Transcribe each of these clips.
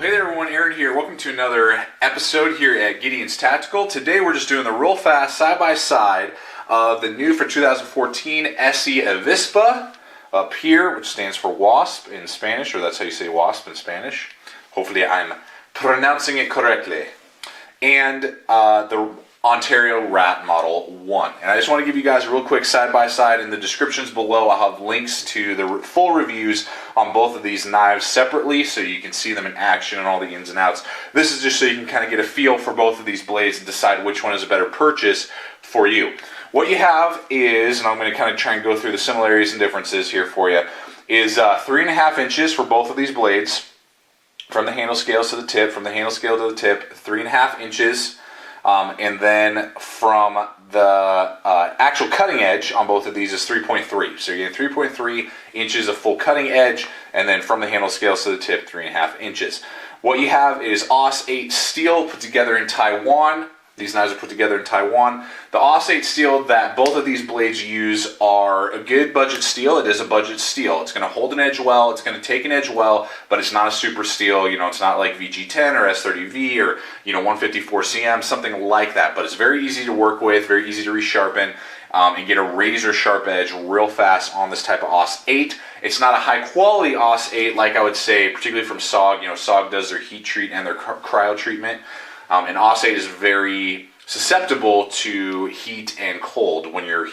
Hey there everyone, Aaron here. Welcome to another episode here at Gideon's Tactical. Today we're just doing the real fast side-by-side of the new for 2014 ESEE AVISPA up here, which stands for WASP in Spanish, or that's how you say WASP in Spanish. Hopefully I'm pronouncing it correctly. And the Ontario RAT Model 1. And I just want to give you guys a real quick side-by-side. In the descriptions below, I'll have links to the full reviews on both of these knives separately so you can see them in action and all the ins and outs. This is just so you can kind of get a feel for both of these blades and decide which one is a better purchase for you. What you have is, and I'm going to kind of try and go through the similarities and differences here for you, is 3.5 inches for both of these blades from the handle scales to the tip, 3.5 inches. And then from the actual cutting edge on both of these is 3.3. So you're getting 3.3 inches of full cutting edge, and then from the handle scales to the tip, 3.5 inches. What you have is AUS-8 steel put together in Taiwan. These knives are put together in Taiwan. The AUS-8 steel that both of these blades use are a good budget steel. It is a budget steel. It's going to hold an edge well. It's going to take an edge well, but it's not a super steel. You know, it's not like VG10 or S30V or, 154 CM, something like that. But it's very easy to work with, very easy to resharpen, and get a razor sharp edge real fast on this type of AUS-8. It's not a high quality AUS-8 like I would say, particularly from SOG. SOG does their heat treat and their cryo treatment. And AUS-8 is very susceptible to heat and cold when you're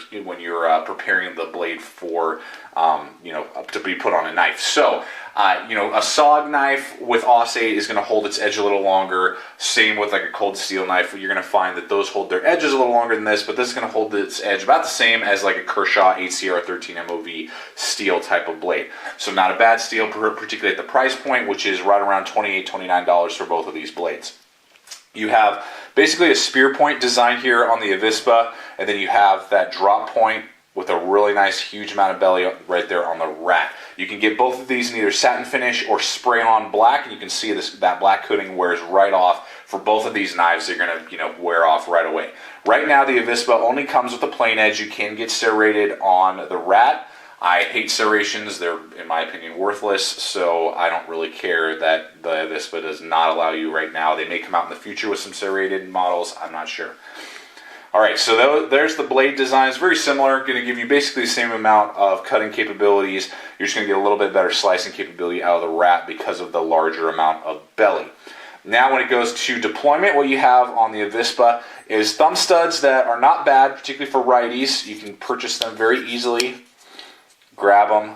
preparing the blade for to be put on a knife. So a SOG knife with AUS-8 is going to hold its edge a little longer. Same with like a cold steel knife. You're going to find that those hold their edges a little longer than this, but this is going to hold its edge about the same as like a Kershaw ACR 13 MOV steel type of blade. So not a bad steel, particularly at the price point, which is right around $28, $29 for both of these blades. You have basically a spear point design here on the AVISPA, and then you have that drop point with a really nice huge amount of belly right there on the RAT. You can get both of these in either satin finish or spray on black, and you can see that black coating wears right off. For both of these knives, they're going to wear off right away. Right now the AVISPA only comes with a plain edge. You can get serrated on the RAT. I hate serrations. They're, in my opinion, worthless, so I don't really care that the AVISPA does not allow you right now. They may come out in the future with some serrated models. I'm not sure. All right, so there's the blade design. It's very similar. Going to give you basically the same amount of cutting capabilities. You're just going to get a little bit better slicing capability out of the RAT because of the larger amount of belly. Now when it goes to deployment, what you have on the AVISPA is thumb studs that are not bad, particularly for righties. You can purchase them very easily. Grab them,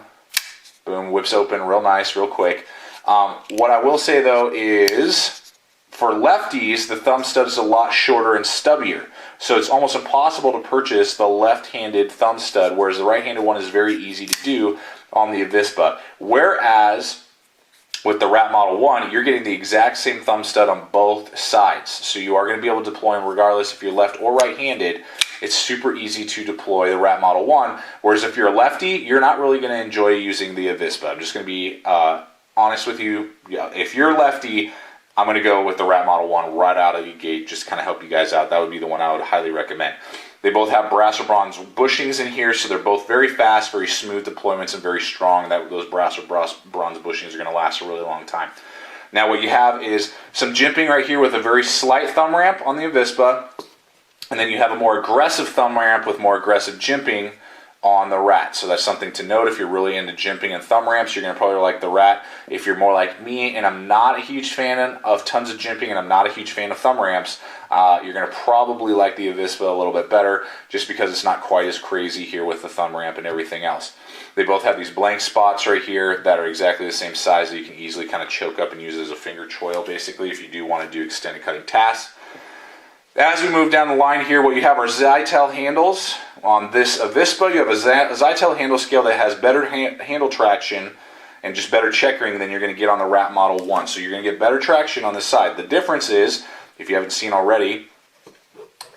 boom, whips open real nice, real quick. What I will say though is for lefties, the thumb stud is a lot shorter and stubbier. So it's almost impossible to purchase the left-handed thumb stud, whereas the right-handed one is very easy to do on the AVISPA. Whereas with the RAT Model 1, you're getting the exact same thumb stud on both sides. So you are going to be able to deploy them regardless if you're left or right-handed. It's super easy to deploy the RAT Model 1, whereas if you're a lefty, you're not really going to enjoy using the AVISPA. I'm just going to be honest with you. Yeah, if you're a lefty, I'm going to go with the RAT Model 1 right out of the gate, just kind of help you guys out. That would be the one I would highly recommend. They both have brass or bronze bushings in here, so they're both very fast, very smooth deployments, and very strong. Those brass or bronze bushings are going to last a really long time. Now what you have is some jimping right here with a very slight thumb ramp on the AVISPA. And then you have a more aggressive thumb ramp with more aggressive jimping on the RAT. So that's something to note. If you're really into jimping and thumb ramps, you're going to probably like the RAT. If you're more like me and I'm not a huge fan of tons of jimping and I'm not a huge fan of thumb ramps, you're going to probably like the AVISPA a little bit better just because it's not quite as crazy here with the thumb ramp and everything else. They both have these blank spots right here that are exactly the same size that you can easily kind of choke up and use as a finger choil basically if you do want to do extended cutting tasks. As we move down the line here, what you have are Zytel handles. On this AVISPA, you have a Zytel handle scale that has better handle traction and just better checkering than you're going to get on the RAT Model 1. So you're going to get better traction on this side. The difference is, if you haven't seen already,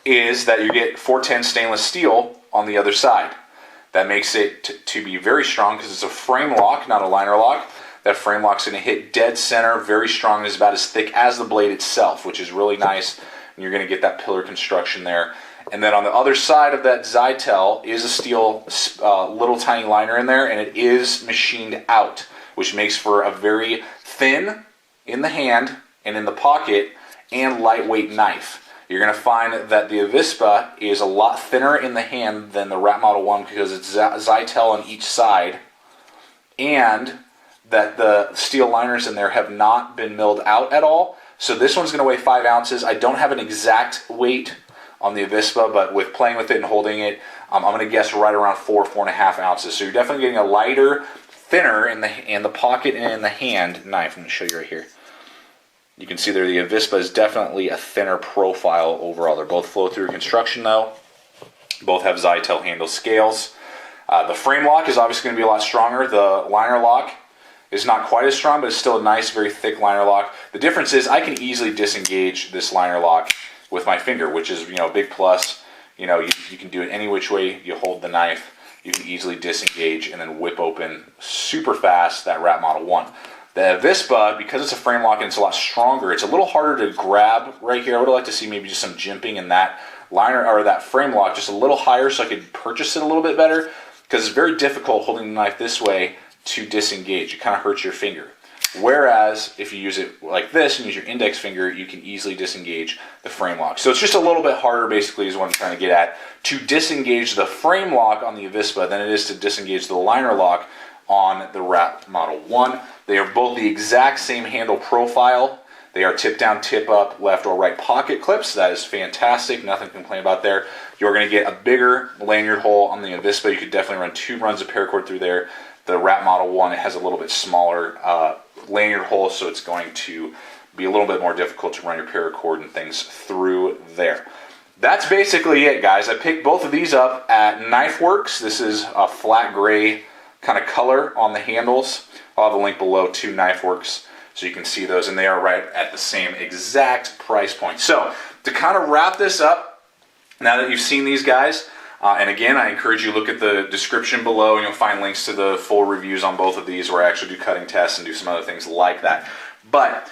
is that you get 410 stainless steel on the other side. That makes it to be very strong because it's a frame lock, not a liner lock. That frame lock's going to hit dead center, very strong, and is about as thick as the blade itself, which is really nice. And you're going to get that pillar construction there. And then on the other side of that Zytel is a steel little tiny liner in there, and it is machined out, which makes for a very thin in the hand and in the pocket, and lightweight knife. You're going to find that the Avispa is a lot thinner in the hand than the RAT Model 1 because it's Zytel on each side, and that the steel liners in there have not been milled out at all. So this one's going to weigh 5 ounces. I don't have an exact weight on the Avispa, but with playing with it and holding it, I'm going to guess right around 4.5 ounces. So you're definitely getting a lighter, thinner in the pocket and in the hand knife. I'm going to show you right here. You can see there the Avispa is definitely a thinner profile overall. They're both flow-through construction though. Both have Zytel handle scales. The frame lock is obviously going to be a lot stronger. The liner lock is not quite as strong, but it's still a nice, very thick liner lock. The difference is I can easily disengage this liner lock with my finger, which is, a big plus. You can do it any which way you hold the knife. You can easily disengage and then whip open super fast that RAT Model 1. The Avispa, because it's a frame lock and it's a lot stronger, it's a little harder to grab right here. I would like to see maybe just some jimping in that liner or that frame lock just a little higher so I could purchase it a little bit better, because it's very difficult holding the knife this way to disengage. It kind of hurts your finger. Whereas if you use it like this and use your index finger, you can easily disengage the frame lock. So it's just a little bit harder, basically, is what I'm trying to get at, to disengage the frame lock on the Avispa than it is to disengage the liner lock on the RAT Model 1. They are both the exact same handle profile. They are tip down, tip up, left or right pocket clips. That is fantastic. Nothing to complain about there. You're going to get a bigger lanyard hole on the Avispa. You could definitely run 2 runs of paracord through there. The RAT Model 1, it has a little bit smaller lanyard hole, so it's going to be a little bit more difficult to run your paracord and things through there. That's basically it, guys. I picked both of these up at KnifeWorks. This is a flat gray kind of color on the handles. I'll have a link below to KnifeWorks so you can see those, and they are right at the same exact price point. So to kind of wrap this up, now that you've seen these guys, and again, I encourage you to look at the description below, and you'll find links to the full reviews on both of these where I actually do cutting tests and do some other things like that. But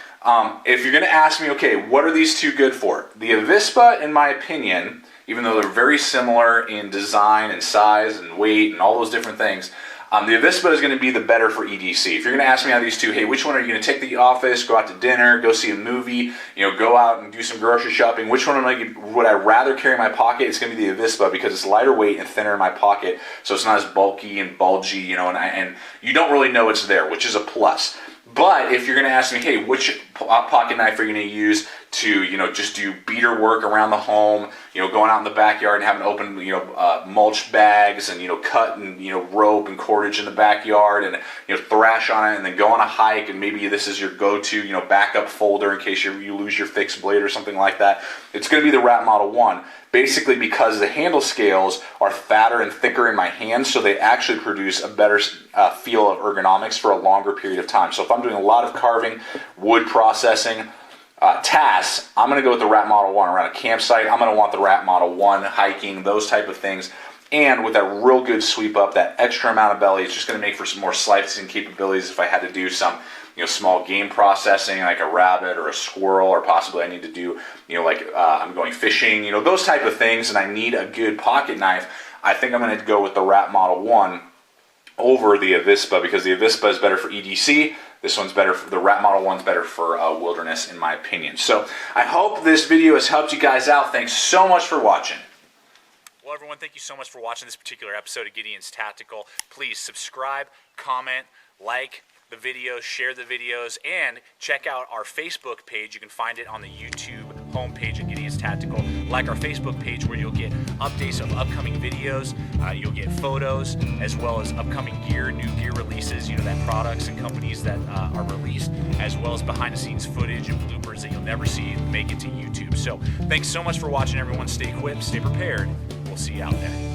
if you're going to ask me, okay, what are these two good for? The Avispa, in my opinion, even though they're very similar in design and size and weight and all those different things, the Avispa is going to be the better for EDC. If you're going to ask me out of these two, hey, which one are you going to take to the office, go out to dinner, go see a movie, go out and do some grocery shopping, which one would I rather carry in my pocket? It's going to be the Avispa because it's lighter weight and thinner in my pocket, so it's not as bulky and bulgy, and you don't really know it's there, which is a plus. But if you're going to ask me, hey, which pocket knife are you going to use to, just do beater work around the home, going out in the backyard and having open, mulch bags and, cut and, rope and cordage in the backyard and, thrash on it, and then go on a hike, and maybe this is your go-to, backup folder in case you lose your fixed blade or something like that. It's going to be the RAT Model 1. Basically because the handle scales are fatter and thicker in my hands, so they actually produce a better feel of ergonomics for a longer period of time. So if I'm doing a lot of carving, wood processing tasks, I'm going to go with the RAT Model 1. Around a campsite, I'm going to want the RAT Model 1, hiking, those type of things. And with that real good sweep up, that extra amount of belly, it's just going to make for some more slicing capabilities if I had to do some small game processing like a rabbit or a squirrel, or possibly I need to do, I'm going fishing, those type of things, and I need a good pocket knife. I think I'm going to go with the RAT Model 1 over the Avispa because the Avispa is better for EDC. This one's better, the RAT Model 1's better for wilderness in my opinion. So I hope this video has helped you guys out. Thanks so much for watching. Well, everyone, thank you so much for watching this particular episode of Gideon's Tactical. Please subscribe, comment, like the videos, share the videos, and check out our Facebook page. You can find it on the YouTube homepage of Gideon's Tactical. Like our Facebook page where you'll get updates of upcoming videos, you'll get photos, as well as upcoming gear, new gear releases, that products and companies that are released, as well as behind the scenes footage and bloopers that you'll never see make it to YouTube. So thanks so much for watching, everyone. Stay equipped, stay prepared. We'll see you out there.